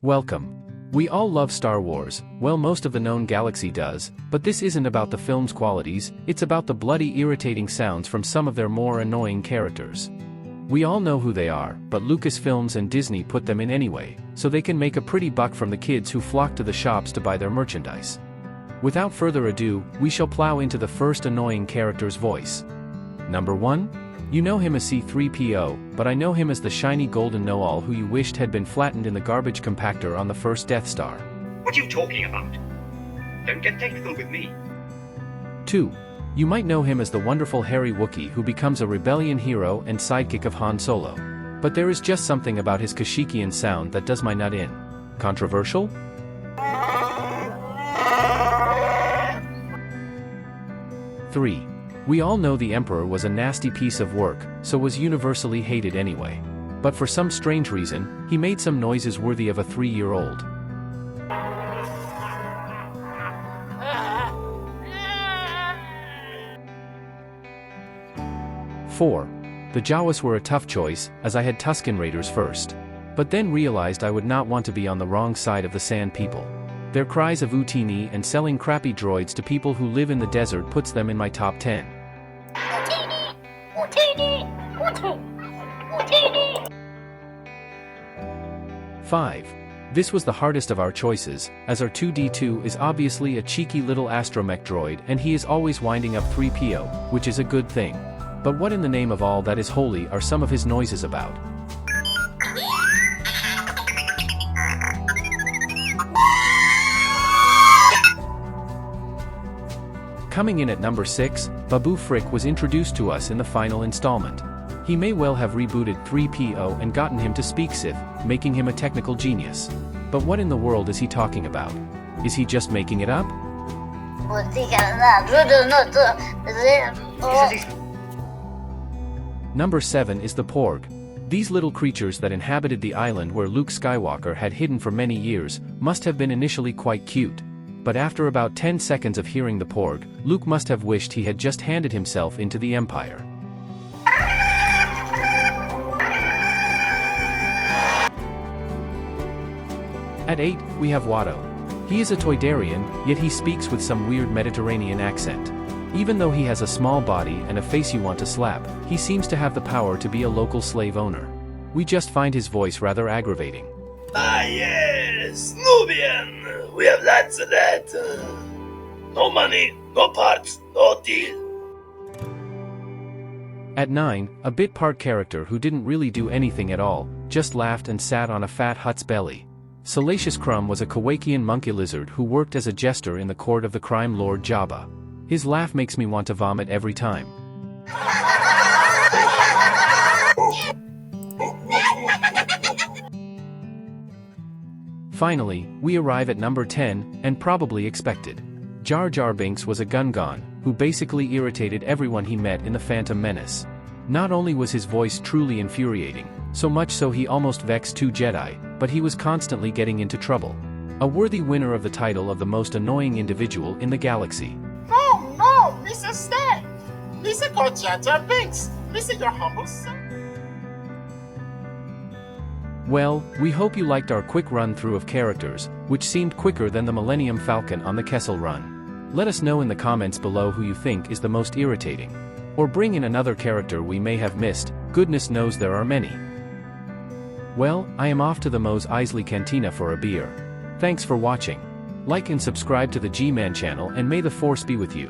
Welcome. We all love Star Wars, well most of the known galaxy does, but this isn't about the film's qualities, it's about the bloody irritating sounds from some of their more annoying characters. We all know who they are, but Lucasfilms and Disney put them in anyway, so they can make a pretty buck from the kids who flock to the shops to buy their merchandise. Without further ado, we shall plow into the first annoying character's voice. Number 1? You know him as C-3PO, but I know him as the shiny golden know-all who you wished had been flattened in the garbage compactor on the first Death Star. What are you talking about? Don't get technical with me. 2. You might know him as the wonderful hairy Wookiee who becomes a rebellion hero and sidekick of Han Solo. But there is just something about his Kashyyykian sound that does my nut in. Controversial? 3. We all know the Emperor was a nasty piece of work, so was universally hated anyway. But for some strange reason, he made some noises worthy of a 3-year-old. 4. The Jawas were a tough choice, as I had Tusken Raiders first. But then realized I would not want to be on the wrong side of the Sand People. Their cries of Utini and selling crappy droids to people who live in the desert puts them in my top 10. 5. This was the hardest of our choices, as our 2D2 is obviously a cheeky little astromech droid and he is always winding up 3PO, which is a good thing. But what in the name of all that is holy are some of his noises about? Coming in at number 6, Babu Frik was introduced to us in the final installment. He may well have rebooted 3PO and gotten him to speak Sith, making him a technical genius. But what in the world is he talking about? Is he just making it up? Number 7 is the Porg. These little creatures that inhabited the island where Luke Skywalker had hidden for many years must have been initially quite cute. But after about 10 seconds of hearing the Porg, Luke must have wished he had just handed himself into the Empire. At 8, we have Watto. He is a Toydarian, yet he speaks with some weird Mediterranean accent. Even though he has a small body and a face you want to slap, he seems to have the power to be a local slave owner. We just find his voice rather aggravating. Ah yes, Nubian! We have lots of that. No money, no parts, no deal. At 9, a bit part character who didn't really do anything at all, just laughed and sat on a fat hut's belly. Salacious Crum was a Kowakian monkey lizard who worked as a jester in the court of the crime lord Jabba. His laugh makes me want to vomit every time. Finally, we arrive at number 10, and probably expected. Jar Binks was a Gungan, who basically irritated everyone he met in the Phantom Menace. Not only was his voice truly infuriating, so much so he almost vexed 2 Jedi, but he was constantly getting into trouble. A worthy winner of the title of the most annoying individual in the galaxy. Oh no, Mr. Stan! Lisa called Jar Binks. Lisa, your humble son. Well, we hope you liked our quick run-through of characters, which seemed quicker than the Millennium Falcon on the Kessel Run. Let us know in the comments below who you think is the most irritating. Or bring in another character we may have missed, goodness knows there are many. Well, I am off to the Mos Eisley Cantina for a beer. Thanks for watching. Like and subscribe to the G-Man channel and may the Force be with you.